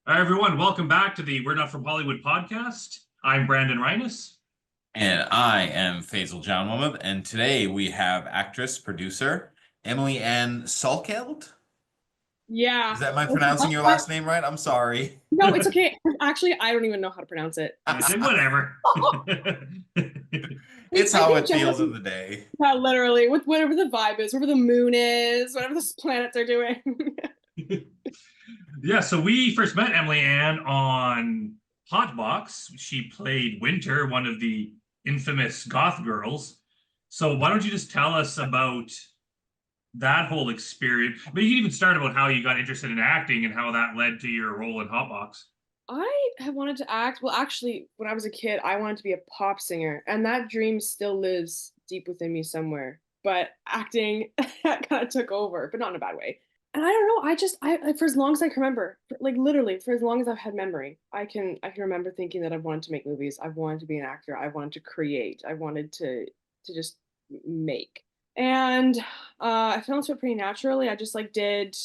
Hi, everyone. Welcome back to the We're Not From Hollywood podcast. I'm Brandon Reines. And I am Faizel John, and today we have actress, producer, Emily Anne Salkeld. Yeah. Is that my pronouncing your last name right? I'm sorry. No, it's okay. Actually, I don't even know how to pronounce it. I say whatever. It's I how think it feels in Jonathan, the day. yeah, literally, with whatever the vibe is, whatever the moon is, whatever the planets are doing. Yeah, so we first met Emily Ann on Hotbox. She played Winter, one of the infamous Goth girls. So why don't you just tell us about that whole experience? But you can even start about how you got interested in acting and how that led to your role in Hotbox. I have wanted to act. Well, actually, when I was a kid, I wanted to be a pop singer, and that dream still lives deep within me somewhere. But acting kind of took over, but not in a bad way. And I don't know. I for as long as I can remember, like literally, for as long as I've had memory, I can remember thinking that I've wanted to make movies. I've wanted to be an actor. I wanted to create. I wanted to just make. And I fell into it pretty naturally. I just like did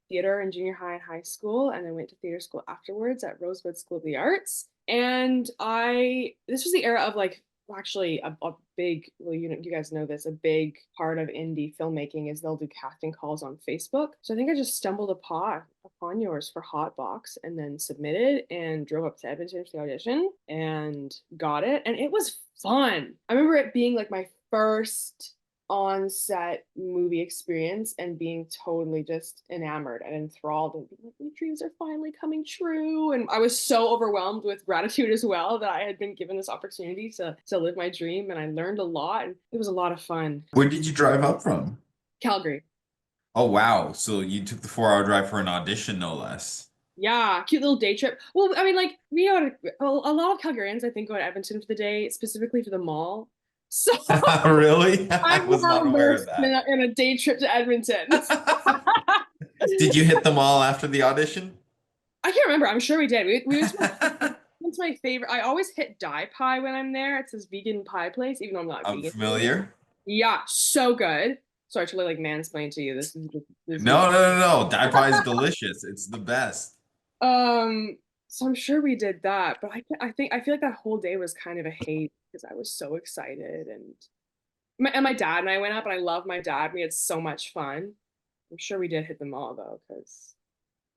theater in junior high and high school, and then went to theater school afterwards at Rosewood School of the Arts. And this was the era of like, actually a big, well, you guys know this, a big part of indie filmmaking is they'll do casting calls on Facebook. So I think I just stumbled upon yours for Hotbox and then submitted and drove up to Edmonton for the audition and got it. And it was fun. I remember it being like my first on set movie experience and being totally just enamored and enthralled and being like, my dreams are finally coming true. And I was so overwhelmed with gratitude as well that I had been given this opportunity to live my dream. And I learned a lot, and it was a lot of fun. Where did you drive up from? Calgary. Oh, wow. So you took the 4-hour drive for an audition, no less. Yeah, cute little day trip. Well, I mean, like we had a lot of Calgarians, I think, go to Edmonton for the day, specifically for the mall. So Really? I I'm was well not aware of versed in that. a day trip to Edmonton. Did you hit them all after the audition? I can't remember. I'm sure we did. We It's my favorite. I always hit Die Pie when I'm there. It's this vegan pie place, even though I'm not I'm vegan. familiar. Yeah, so good. Sorry to like mansplain to you. This is No, no, no, no. Dai pie is delicious. It's the best. um. So I'm sure we did that, but I feel like that whole day was kind of a hate because I was so excited, and my dad and I went up, and I love my dad. We had so much fun. I'm sure we did hit them all though, because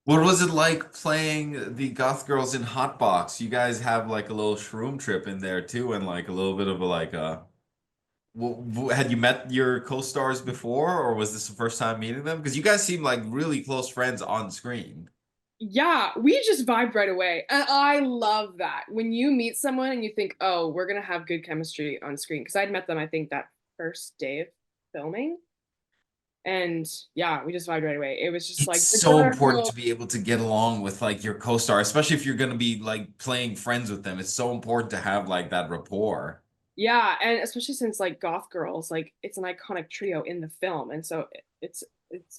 What was it like playing the Goth Girls in Hotbox? You guys have like a little shroom trip in there too, and like a little bit of a had you met your co-stars before, or was this the first time meeting them? Because you guys seem like really close friends on screen. yeah, we just vibed right away. And I love that. When you meet someone and you think, oh, we're gonna have good chemistry on screen. Because I'd met them, I think, that first day of filming. And yeah, we just vibed right away. It was just It's like the so important girl. to be able to get along with like your co-star, especially if you're gonna be like playing friends with them. It's so important to have like that rapport. Yeah, and especially since like Goth Girls, like it's an iconic trio in the film. And so it's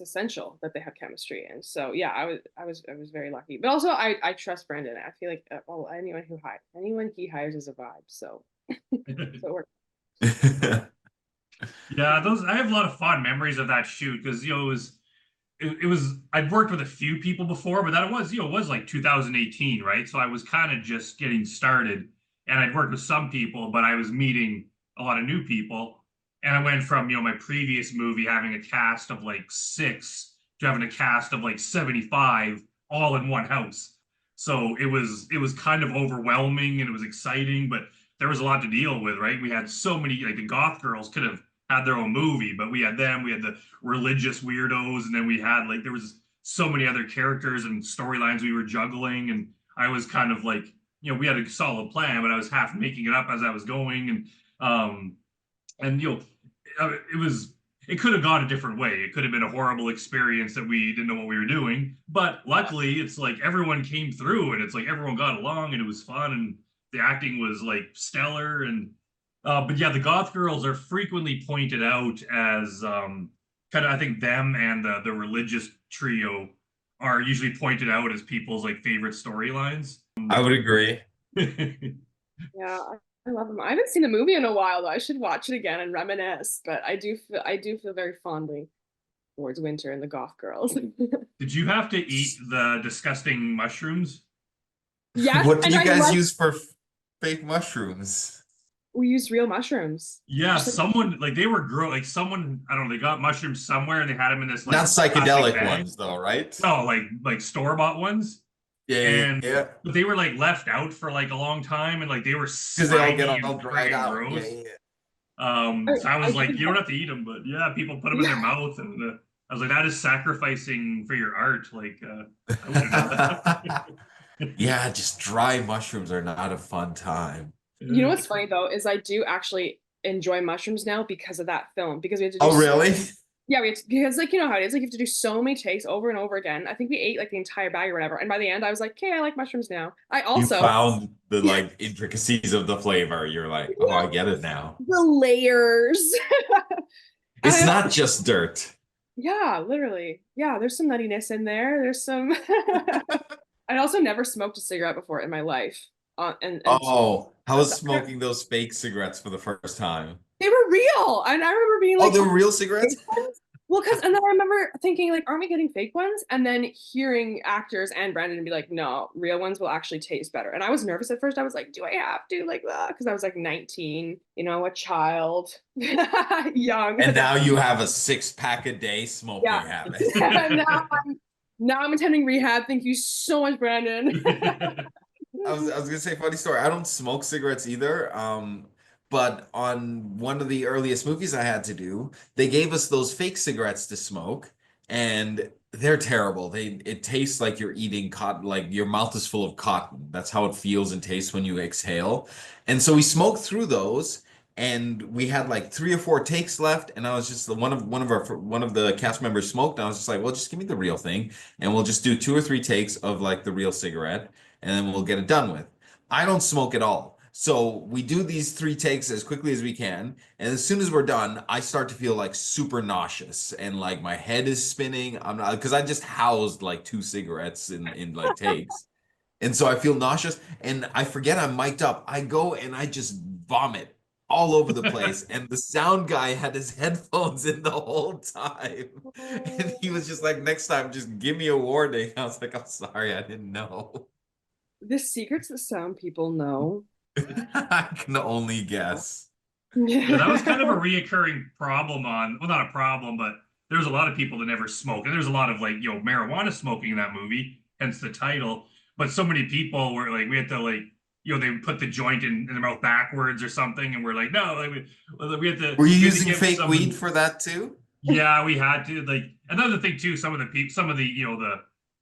essential that they have chemistry. And so yeah, I was very lucky. But also I trust Brendan. I feel like well, anyone he hires is a vibe. So so it works. Yeah, those I have a lot of fond memories of that shoot because it was I'd worked with a few people before, but that was it was like 2018, right? So I was kind of just getting started, and I'd worked with some people, but I was meeting a lot of new people, and I went from my previous movie having a cast of like six to having a cast of like 75 all in one house. So it was kind of overwhelming and it was exciting, but there was a lot to deal with, right? We had so many like the Goth girls could have had their own movie, but we had them, we had the religious weirdos, and then we had like there was so many other characters and storylines we were juggling, and I was kind of like we had a solid plan, but I was half making it up as I was going, and it could have gone a different way. It could have been a horrible experience that we didn't know what we were doing, but luckily it's like everyone came through, and it's like everyone got along, and it was fun, and the acting was like stellar, and but yeah, the Goth girls are frequently pointed out as kind of I think them and the religious trio are usually pointed out as people's like favorite storylines. I would agree. Yeah, I love them. I haven't seen the movie in a while though. I should watch it again and reminisce. But I do feel very fondly towards Winter and the Goth Girls. Did you have to eat the disgusting mushrooms? Yes, What do and you I guys love use for fake mushrooms? we use real mushrooms. Yeah, Just like someone like they were grow like someone I don't know, they got mushrooms somewhere and they had them in this Not like plastic psychedelic bag. ones though, right? No, like store-bought ones. Yeah, yeah, And yeah. but they were like left out for like a long time and like they were Because they all get slimy and all dried friggin' out. Yeah, gross. yeah, So I I was like, did you don't that. have to eat them, but yeah, people put them in their Yeah. mouth, and I was like, that is sacrificing for your art. Like, I wouldn't do yeah. that. Yeah, just dry mushrooms are not a fun time. You know what's funny though is I do actually enjoy mushrooms now because of that film because we had to do Oh, really? yeah we had to, because like you know how it is like you have to do so many takes over and over again. I think we ate like the entire bag or whatever, and by the end I was like, okay, I like mushrooms now. I You also found the yeah, like intricacies of the flavor. You're like, oh, I get it now. the layers. And It's I not just dirt. yeah, literally. Yeah, there's some nuttiness in there. There's some I also never smoked a cigarette before in my life. And Oh, I was smoking those fake cigarettes for the first time. they were real. And I remember being Oh, like, they oh, were real cigarettes? fake ones? Well, because and then I remember thinking like, aren't we getting fake ones? And then hearing actors and Brandon be like, no, real ones will actually taste better. And I was nervous at first. I was like, do I have to like that? Because I was like 19, you know, a child, young. And now you have a 6-pack a day smoking Yeah. habit. Now I'm attending rehab. Thank you so much, Brandon. I was gonna say funny story. I don't smoke cigarettes either. But on one of the earliest movies I had to do, they gave us those fake cigarettes to smoke, and they're terrible. It tastes like you're eating cotton, like your mouth is full of cotton. That's how it feels and tastes when you exhale. And so we smoked through those, and we had like 3 or 4 takes left, and I was just one of the cast members smoked, and I was just like, well, just give me the real thing, and we'll just do 2 or 3 takes of like the real cigarette, and then we'll get it done with. I don't smoke at all. So we do these 3 takes as quickly as we can. And as soon as we're done, I start to feel like super nauseous and like my head is spinning. I'm not because I just housed like 2 cigarettes in like takes. And so I feel nauseous and I forget I'm mic'd up. I go and I just vomit all over the place. And the sound guy had his headphones in the whole time. And he was just like, next time, just give me a warning. I was like, I'm sorry, I didn't know. The secrets that some people know. I can only guess. Yeah, that was kind of a Yeah. reoccurring problem on, well, not a problem, but there's a lot of people that never smoke. And there's a lot of like, marijuana smoking in that movie, hence the title. But so many people were like, we had to like, they would put the joint in their mouth backwards or something. And we're like, no, like we had to, Were you we had to using give fake weed some, for that too? yeah, we had to like, another thing too, some of the people, some of the,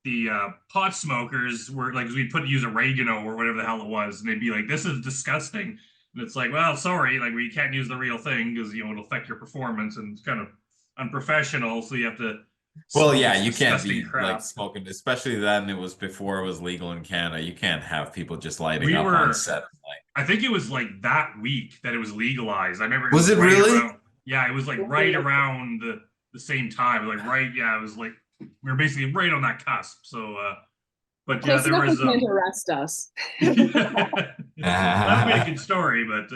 the pot smokers were like, we put use oregano or whatever the hell it was. And they'd be like, this is disgusting. And it's like, well, sorry, like we can't use the real thing because it'll affect your performance and it's kind of unprofessional. So you have to Well, smoke yeah, this you can't disgusting be like crap. smoking, especially then it was before it was legal in Canada. You can't have people just lighting We up on were, set. Like, I think it was like that week that it was legalized. I remember it was was it right really? around, yeah, it was like right around the same time. Like right, yeah, it was like we were basically right on that cusp. So but yeah, Close there enough for was them to arrest us. that made a good story, but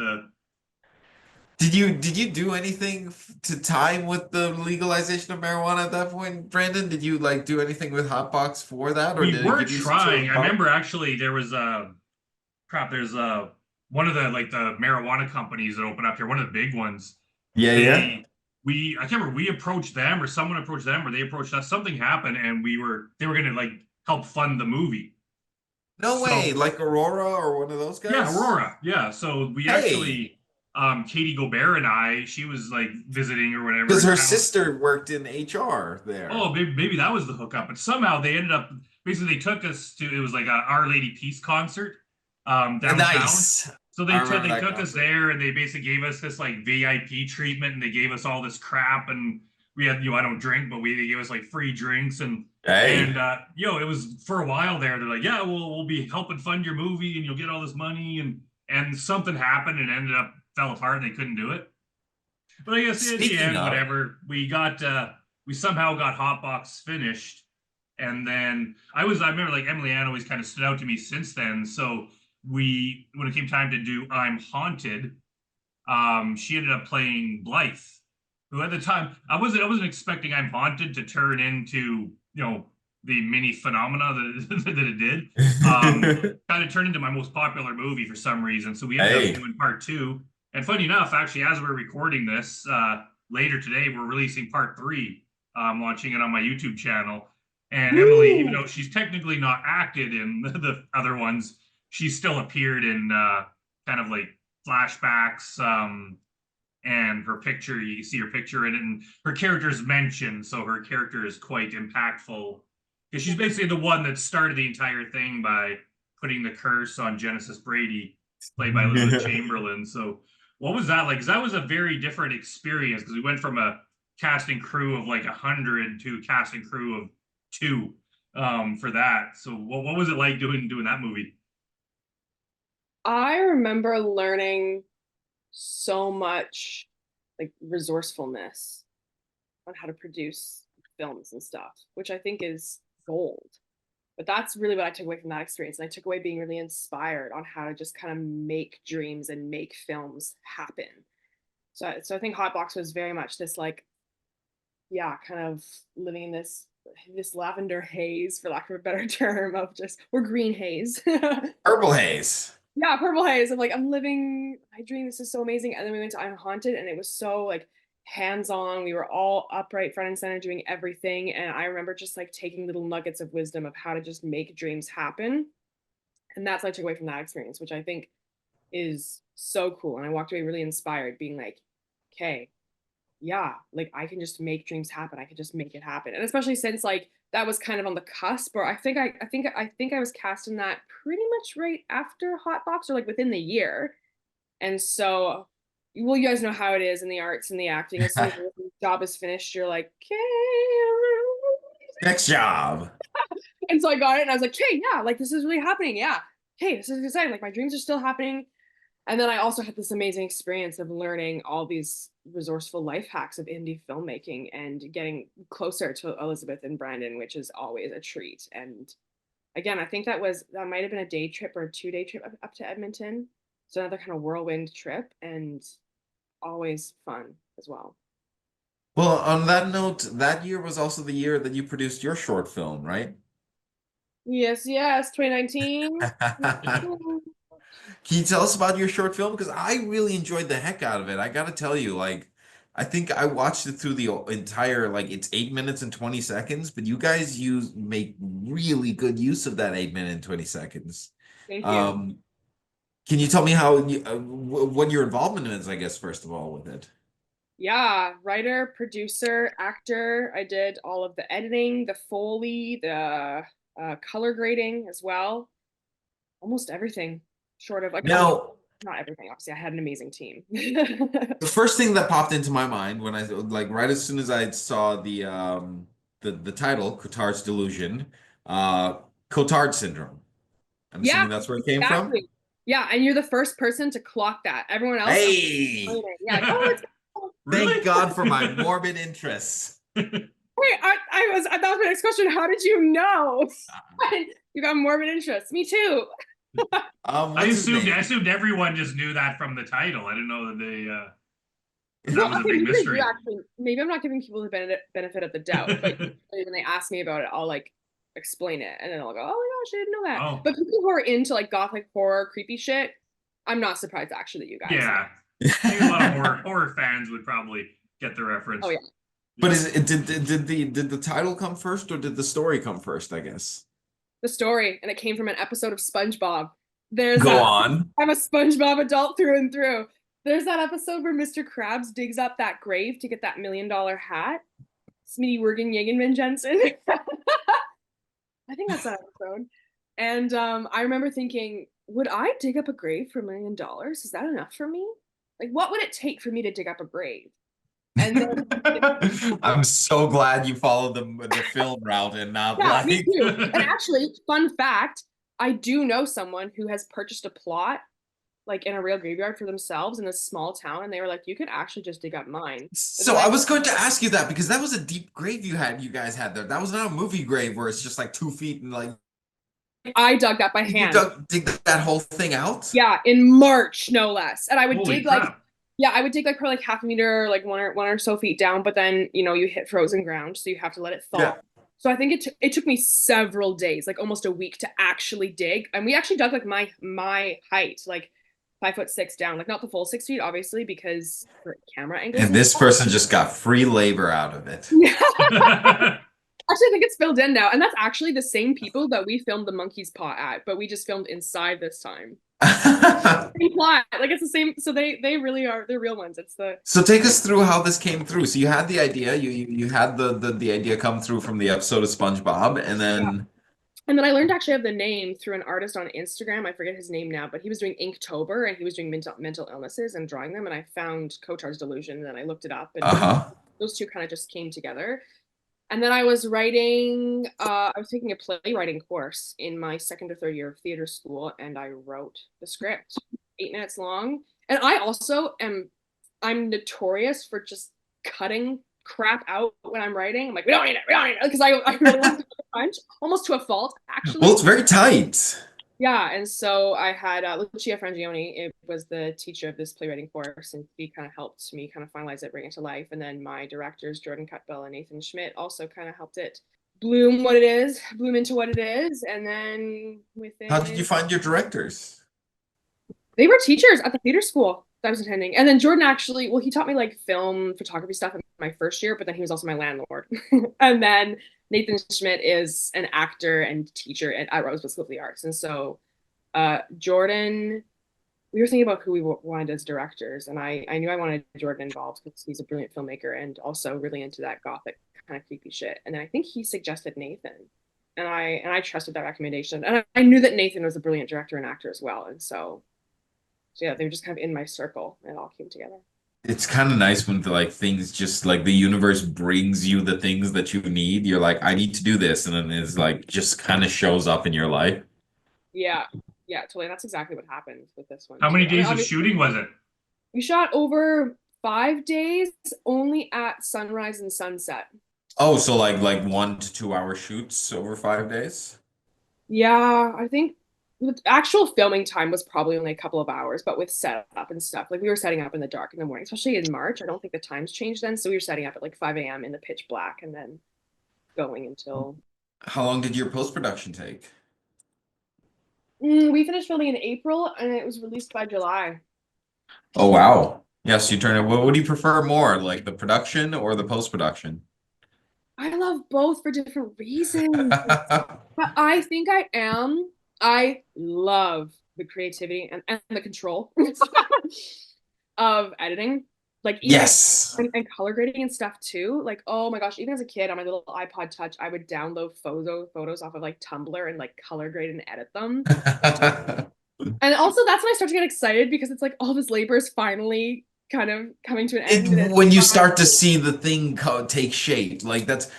Did you do anything to time with the legalization of marijuana at that point, Brandon? Did you like do anything with Hotbox for that, or we did it were give you some sort trying. of I bump? remember actually there was crap, there's one of the like the marijuana companies that open up here, one of the big ones. Yeah, yeah. I can't remember, we approached them or someone approached them or they approached us. Something happened and they were gonna like help fund the movie. No way, So like Aurora or one of those yeah, guys? Aurora. Yeah. So we Hey, actually Katie Gobert and she was like visiting or whatever because in her town. sister worked in HR Oh, there. maybe that was the hookup. But somehow they ended up basically they took us to it was like a Our Lady Peace concert downtown. Nice. So I remember they that took us concert. there and they basically gave us this like VIP treatment and they gave us all this crap and we had I don't drink but they gave us like free drinks Hey, and it was for a while there they're like yeah we'll be helping fund your movie and you'll get all this money and something happened and ended up fell apart and they couldn't do it. But I guess at the speaking end, of, whatever, we somehow got Hotbox finished. And then I remember like Emily Anne always kind of stood out to me since then. So when it came time to do I'm Haunted, she ended up playing Blythe, who at the time I wasn't expecting I'm Haunted to turn into, the mini phenomena that, that it did. Kind of turned into my most popular movie for some reason. So we ended up Hey. doing part two. And funny enough, actually, as we're recording this, later today, we're releasing part three, launching it on my YouTube channel. And Emily, even Woo! though she's technically not acted in the other ones, she still appeared in kind of like flashbacks. And her picture, you see her picture in it, and her character is mentioned, so her character is quite impactful because she's basically the one that started the entire thing by putting the curse on Genesis Brady, played by Elizabeth Chamberlain. So, what was that like? Because that was a very different experience because we went from a casting crew of like 100 to a casting crew of two for that. So, what was it like doing that movie? I remember learning so much like resourcefulness on how to produce films and stuff, which I think is gold. But that's really what I took away from that experience. And I took away being really inspired on how to just kind of make dreams and make films happen. So I think Hotbox was very much this like, yeah, kind of living in this lavender haze, for lack of a better term, of just or green haze. Purple Haze. Yeah, purple haze. I'm like, I'm living my dream. This is so amazing. And then we went to I'm Haunted, and it was so like hands-on. We were all upright, front and center, doing everything. And I remember just like taking little nuggets of wisdom of how to just make dreams happen. And that's what I took away from that experience, which I think is so cool. And I walked away really inspired, being like, okay, yeah, like I can just make dreams happen. I can just make it happen. And especially since like that was kind of on the cusp, or I think I was cast in that pretty much right after Hotbox, or like within the year. And so, well, you guys know how it is in the arts and the acting. As soon as your job is finished, you're like, okay. Next job. And so I got it, and I was like, okay, yeah, like this is really happening. Yeah, okay, this is exciting. Like my dreams are still happening. And then I also had this amazing experience of learning all these resourceful life hacks of indie filmmaking and getting closer to Elizabeth and Brandon, which is always a treat. And again, I think that might have been a day trip or a 2-day trip up to Edmonton. So another kind of whirlwind trip, and always fun as well. Well, on that note, that year was also the year that you produced your short film, right? Yes, yes, 2019. Can you tell us about your short film? Because I really enjoyed the heck out of it. I gotta tell you, like, I think I watched it through the entire, like, it's 8 minutes and 20 seconds, but you guys make really good use of that 8 minute and 20 seconds. Thank you. Um, can you tell me how what your involvement is, I guess, first of all, with it? Yeah, writer, producer, actor. I did all of the editing, the Foley, the color grading as well. Almost everything, short of like, Now, not everything. Obviously, I had an amazing team. the first thing that popped into my mind when I like right as soon as I saw the title, Cotard's Delusion, uh Cotard syndrome. I'm Yeah, assuming that's where it came from. exactly. Yeah, and you're the first person to clock that. Everyone else, Hey, yeah, like, oh, it's thank Really? God for my morbid interests. wait. That was my next question. How did you know? You got morbid interest. Me too. What's his I name? assumed everyone just knew that from the title. I didn't know that that Well, was a okay, big maybe I do mystery. actually. Maybe I'm not giving people the benefit of the doubt, but usually when they ask me about it, I'll like explain it, and then I'll go, "Oh my gosh, I didn't know that." Oh, But people who are into like gothic horror, creepy shit, I'm not surprised actually that you guys know. yeah. I think a lot of horror fans would probably get the Oh reference. yeah, But did the title come first or did the story come first, I guess? the story, and it came from an episode of SpongeBob. There's Go that. on. I'm a SpongeBob adult through and through. There's that episode where Mr. Krabs digs up that grave to get that $1 million hat. Smitty Wergen Jagenman Jensen. I think that's that episode. And I remember thinking, would I dig up a grave for $1 million? Is that enough for me? Like, what would it take for me to dig up a grave? And then, I'm so glad you followed the film route and not yeah, me like too. And actually, fun fact, I do know someone who has purchased a plot like in a real graveyard for themselves in a small town, and they were like, you could actually just dig up mine. But So then I was going to ask you that because that was a deep grave you guys had there. That was not a movie grave where it's just like 2 feet and like I dug that by you hand. dig that whole thing out. Yeah, in March, no less. And I would Holy dig like, crap. yeah, I would dig like probably like half a meter, like one or so feet down, but then you hit frozen ground, so you have to let it thaw. Yeah. So I think it took me several days, like almost a week, to actually dig. And we actually dug like my height, like 5'6" down, like not the full 6 feet, obviously, because for camera angles And and this stuff. person just got free labor out of it. Yeah. Actually, I think it's filled in now. And that's actually the same people that we filmed the monkey's paw at, but we just filmed inside this time. Same plot. Like it's the same. So they really are, they're real ones. It's the So take us through how this came through. So you had the idea, you had the idea come through from the episode of SpongeBob, and yeah. then And then I learned actually of the name through an artist on Instagram. I forget his name now, but he was doing Inktober and he was doing mental illnesses and drawing them. And I found Kotar's Delusion, and then I looked it up, and uh-huh. those two kind of just came together. And then I was writing, I was taking a playwriting course in my second or third year of theater school, and I wrote the script, 8 minutes long. And I also I'm notorious for just cutting crap out when I'm writing. I'm like, we don't need it, because I really want to punch, almost to a fault, actually. Well, it's very tight. Yeah, and so I had Lucia Frangioni. It was the teacher of this playwriting course, and he kind of helped me kind of finalize it, bring it to life. And then my directors, Jordan Cutbell and Nathan Schmidt, also kind of helped it bloom into what it is. And then within, How did you find your directors? they were teachers at the theater school that I was attending. And then Jordan actually, well, he taught me like film photography stuff in my first year, but then he was also my landlord. And then Nathan Schmidt is an actor and teacher at Rosebud School of the Arts. And so Jordan, we were thinking about who we wanted as directors, and I knew I wanted Jordan involved because he's a brilliant filmmaker and also really into that gothic kind of creepy shit. And then I think he suggested Nathan, and I trusted that recommendation. And I knew that Nathan was a brilliant director and actor as well. And so yeah, they were just kind of in my circle, and it all came together. It's kind of nice when like things just like the universe brings you the things that you need. You're like, I need to do this, and then it's like just kind of shows up in your life. Yeah, yeah, totally. That's exactly what happened with this one. How many too. I mean, days of shooting was it? we shot over 5 days, only at sunrise and sunset. Oh, so like 1 to 2 hour shoots over 5 days? Yeah, I think the actual filming time was probably only a couple of hours, but with setup and stuff, like we were setting up in the dark in the morning, especially in March. I don't think the times changed then. So we were setting up at like 5 a.m. in the pitch black and then going until How long did your post-production take? we finished filming in April and it was released by July. Oh wow. Yes, you turn it. What do you prefer more, like the production or the post-production? I love both for different reasons, but I think I love the creativity and the control of editing. Like even Yes. and color grading and stuff too. Like, oh my gosh, even as a kid on my little iPod Touch, I would download photos off of like Tumblr and like color grade and edit them. And also that's when I start to get excited because it's like all this labor is finally kind of coming to an end. And When you it's start to see the thing take shape, like that's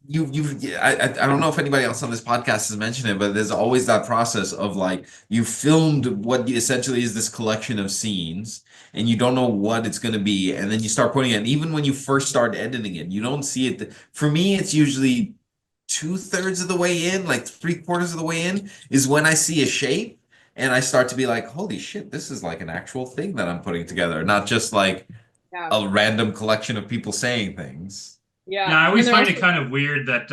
yeah, I don't know if anybody else on this podcast has mentioned it, but there's always that process of like you filmed what essentially is this collection of scenes, and you don't know what it's going to be, and then you start putting it. And even when you first start editing it, you don't see it. For me, it's usually 2/3 of the way in, like 3/4 of the way in, is when I see a shape. And I start to be like, holy shit, this is like an actual thing that I'm putting together, not just like yeah, a random collection of people saying things. yeah. Yeah, I always And they're find it also kind of weird that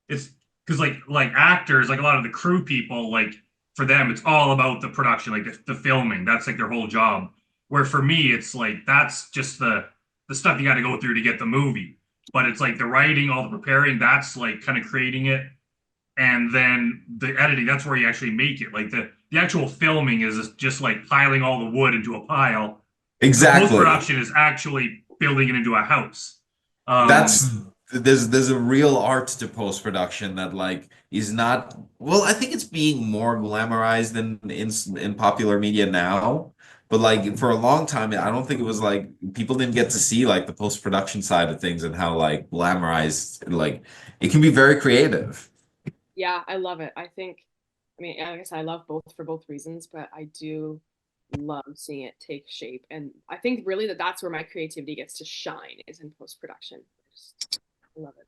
it's because like actors, like a lot of the crew people, like for them it's all about the production, like the filming. That's like their whole job. Where for me, it's like that's just the stuff you got to go through to get the movie. But it's like the writing, all the preparing, that's like kind of creating it. And then the editing, that's where you actually make it. Like the actual filming is just like piling all the wood into a pile. The Exactly. post-production is actually building it into a house. That's there's a real art to post-production that like is not well, I think it's being more glamorized than in popular media now. But like for a long time, I don't think it was like people didn't get to see like the post-production side of things and how like glamorized like it can be very creative. yeah, I love it. I think, I mean, like I guess I love both for both reasons, but I do love seeing it take shape. And I think really that's where my creativity gets to shine is in post production. I love it.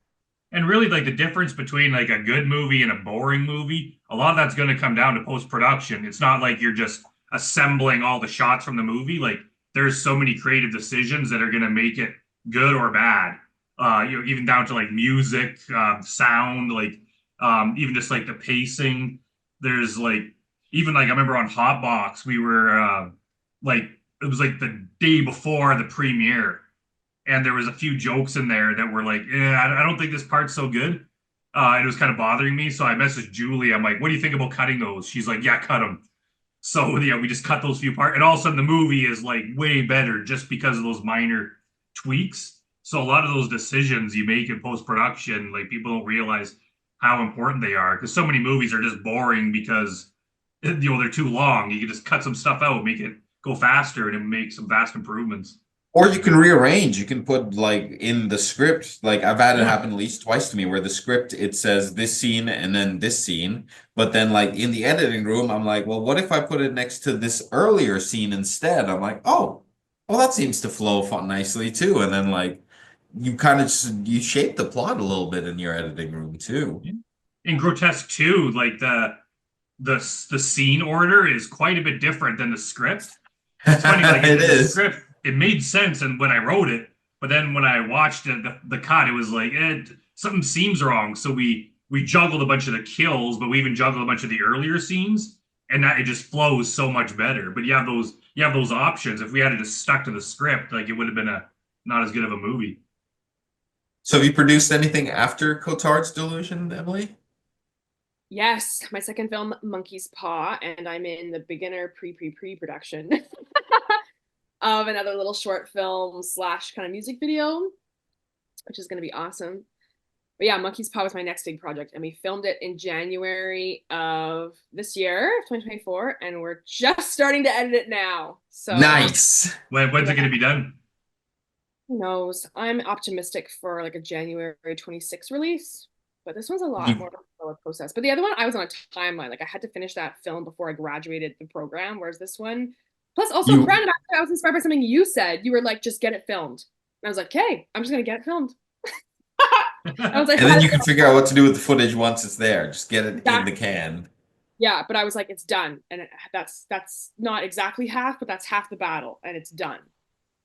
And really, like the difference between like a good movie and a boring movie, a lot of that's going to come down to post-production. It's not like you're just assembling all the shots from the movie. Like there's so many creative decisions that are going to make it good or bad. even down to like music, sound, like even just like the pacing. There's like even like I remember on Hotbox we were like it was like the day before the premiere, and there was a few jokes in there that were like, I don't think this part's so good. It was kind of bothering me, so I messaged Julie. I'm like, "What do you think about cutting those?" She's like, "Yeah, cut them." So yeah, we just cut those few parts, and all of a sudden the movie is like way better just because of those minor tweaks. So a lot of those decisions you make in post production, like people don't realize how important they are because so many movies are just boring because they're too long. You can just cut some stuff out, make it go faster, and it make some vast improvements. Or you can rearrange. You can put like in the script, like I've had it Yeah. happen at least twice to me where the script it says this scene and then this scene, but then like in the editing room, I'm like, well, what if I put it next to this earlier scene instead? I'm like, oh, well, that seems to flow nicely too. And then like you kind of just you shape the plot a little bit in your editing room too. In Grotesque 2, like the scene order is quite a bit different than the script. It's funny, like It in the is. script, it made sense, and when I wrote it, but then when I watched it, the cut, it was like something seems wrong. So we juggled a bunch of the kills, but we even juggled a bunch of the earlier scenes, and that it just flows so much better. But you have those options. If we had it just stuck to the script, like it would have been a not as good of a movie. So have you produced anything after Cotard's Delusion, Emily? Yes, my second film, Monkey's Paw, and I'm in the beginner pre-production of another little short film slash kind of music video, which is going to be awesome. But yeah, Monkey's Paw was my next big project, and we filmed it in January of this year, 2024, and we're just starting to edit it now. So Nice. When's yeah, it going to be done? who knows? I'm optimistic for like a January 26th release, but this one's a lot You, more of a slower process. But the other one, I was on a timeline. Like I had to finish that film before I graduated the program, whereas this one, plus also you Brandon, I was inspired by something you said. You were like, just get it filmed. And I was like, okay, I'm just gonna get it filmed. I was like, and then you can figure out what to do with the footage once it's there. Just get it in the exactly. can. Yeah, but I was like, it's done, and that's not exactly half, but that's half the battle, and it's done.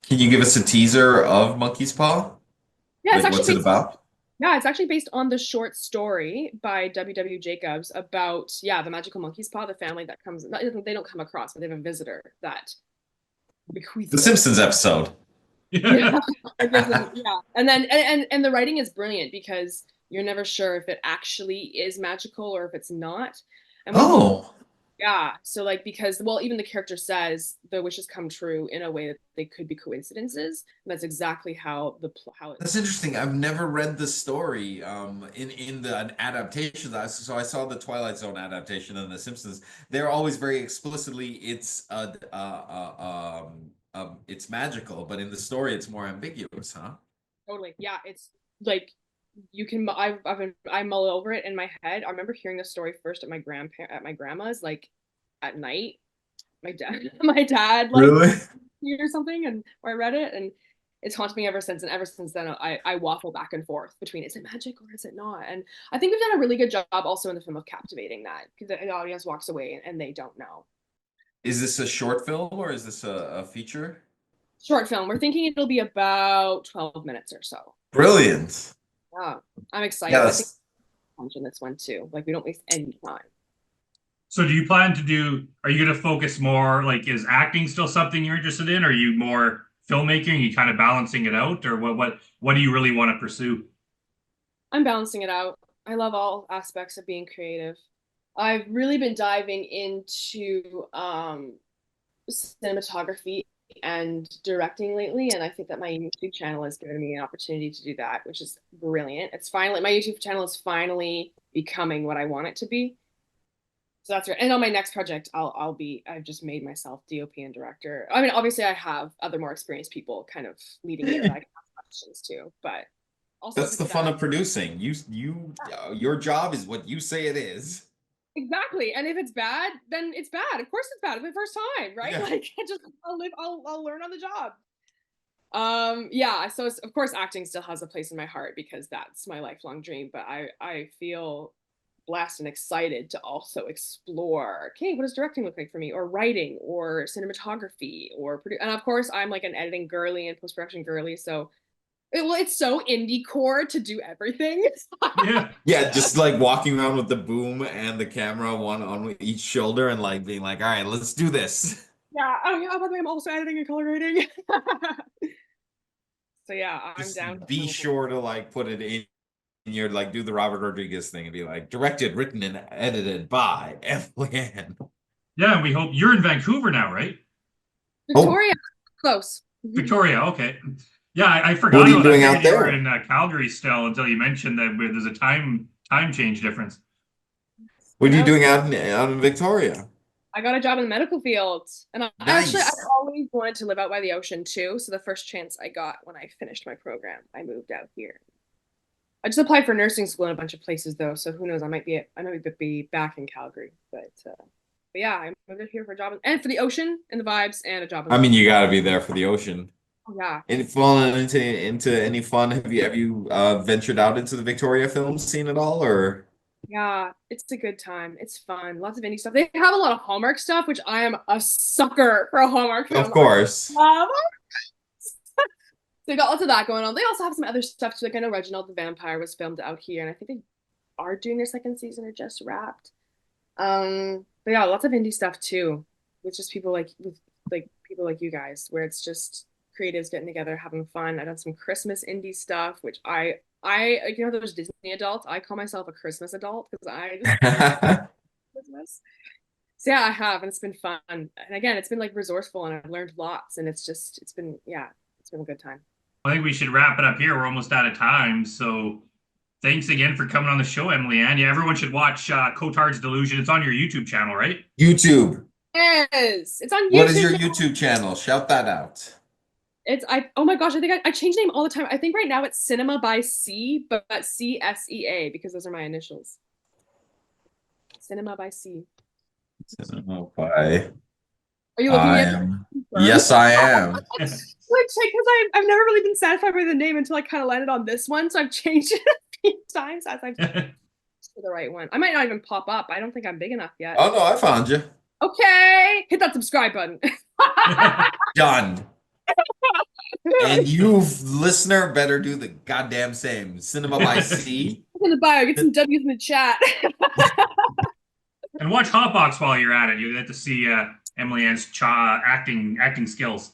Can you give us a teaser of Monkey's Paw? Yeah, it's Like, actually what's it based. about? Yeah, it's actually based on the short story by W. Jacobs about the magical monkey's paw, the family that comes. They don't come across, but they have a visitor that The bequeaths them. Simpsons episode. Yeah, it gives them, yeah, and then and the writing is brilliant because you're never sure if it actually is magical or if it's not. And when he Oh, so like because even the character says the wishes come true in a way that they could be coincidences. And that's exactly how how it. that's interesting. I've never read the story in the adaptations. So I saw the Twilight Zone adaptation and the Simpsons. They're always very explicitly it's magical, but in the story it's more ambiguous, huh? Totally. Yeah, it's like you can I mull over it in my head. I remember hearing the story first at my grandma's like at night. My dad like Really? or something and where I read it and it's haunted me ever since. And ever since then I waffle back and forth between is it magic or is it not? And I think we've done a really good job also in the film of captivating that because the audience walks away and they don't know. Is this a short film or is this a feature? Short film. We're thinking it'll be about 12 minutes or so. Brilliant. Yeah, I'm Yeah, excited. I think that's in this one too. Like we don't waste any time. So do you plan to do, are you going to focus more, like, is acting still something you're interested in? Or are you more filmmaking? Are you kind of balancing it out? Or what do you really want to pursue? I'm balancing it out. I love all aspects of being creative. I've really been diving into cinematography and directing lately, and I think that my YouTube channel has given me an opportunity to do that, which is brilliant. It's finally my YouTube channel is finally becoming what I want it to be. So that's right. And on my next project, I've just made myself DOP and director. I mean, obviously I have other more experienced people kind of leading it that I can ask questions to, but also if that's it's the fun bad. of producing. Your job is what you say it is. Exactly. And if it's bad, then it's bad. Of course it's bad. It's my first time, right? Yeah. Like I'll learn on the job. Yeah, so of course acting still has a place in my heart because that's my lifelong dream, but I feel blessed and excited to also explore, okay, what does directing look like for me or writing or cinematography or and of course I'm like an editing girly and post-production girly, so It's so indie core to do everything. Yeah. Yeah, just like walking around with the boom and the camera, one on each shoulder, and like being like, all right, let's do this. Yeah. Oh yeah. By the way, I'm also editing and color grading. So yeah, I'm Just down. be sure to like put it in your like do the Robert Rodriguez thing and be like directed, written, and edited by Emily Anne. Yeah, and we hope you're in Vancouver now, right? Victoria, close. Victoria, okay. Yeah, I What forgot are you about that. I doing out figured you were there? in Calgary still until you mentioned that there's a time change difference. What are you doing out in Victoria? I got a job in the medical field, and I Nice. always wanted to live out by the ocean too. So the first chance I got when I finished my program, I moved out here. I just applied for nursing school in a bunch of places though, so who knows? I might be back in Calgary, but yeah, I moved out here for a job and for the ocean and the vibes and a job. I mean, you got to be there for the ocean. Oh, yeah. Any fallen into any fun? Have you ventured out into the Victoria film scene at all, or? Yeah, it's a good time. It's fun. Lots of indie stuff. They have a lot of Hallmark stuff, which I am a sucker for a Hallmark film. Of course. Love. So they got lots of that going on. They also have some other stuff too. Like I know Reginald the Vampire was filmed out here, and I think they are doing their second season or just wrapped. But yeah, lots of indie stuff too, with just people like people like you guys, where it's just creatives getting together, having fun. I've done some Christmas indie stuff, which I like, you know, those Disney adults. I call myself a Christmas adult because I just love Christmas. So yeah, I have, and it's been fun. And again, it's been like resourceful, and I've learned lots. And it's been a good time. I think we should wrap it up here. We're almost out of time. So thanks again for coming on the show, Emily Anne. Yeah, everyone should watch Cotard's Delusion. It's on your YouTube channel, right? YouTube. Yes, it's on YouTube. What is your YouTube channel? Shout that out. Oh my gosh, I think I change name all the time. I think right now it's Cinema by C, but CSEA because those are my initials. Cinema by C. Cinema by. Are you looking at it? Yes, I am. because I've never really been satisfied with the name until I kind of landed on this one, so I've changed it a few times as I've for the right one. I might not even pop up. I don't think I'm big enough yet. Oh no, I found you. Okay, hit that subscribe button. Done. And you, listener, better do the goddamn same. Cinema by C. In the bio, get some W's in the chat. And watch Hotbox while you're at it. You get to see Emily Anne's acting skills.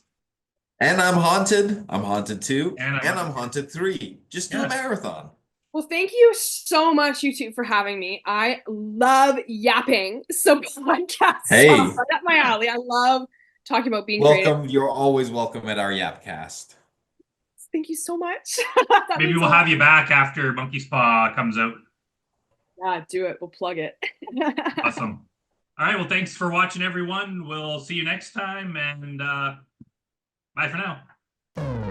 And I'm Haunted. I'm Haunted 2. And I'm Haunted 3. Just do a marathon. Well, thank you so much, you two, for having me. I love yapping. So podcasts are right up my alley. I love talking about being welcome. Creative. You're always welcome at our Yapcast. Thank you so much. Maybe we'll have you back after Monkey's Paw comes out. Yeah, do it. We'll plug it. Awesome. All right. Well, thanks for watching, everyone. We'll see you next time. And bye for now.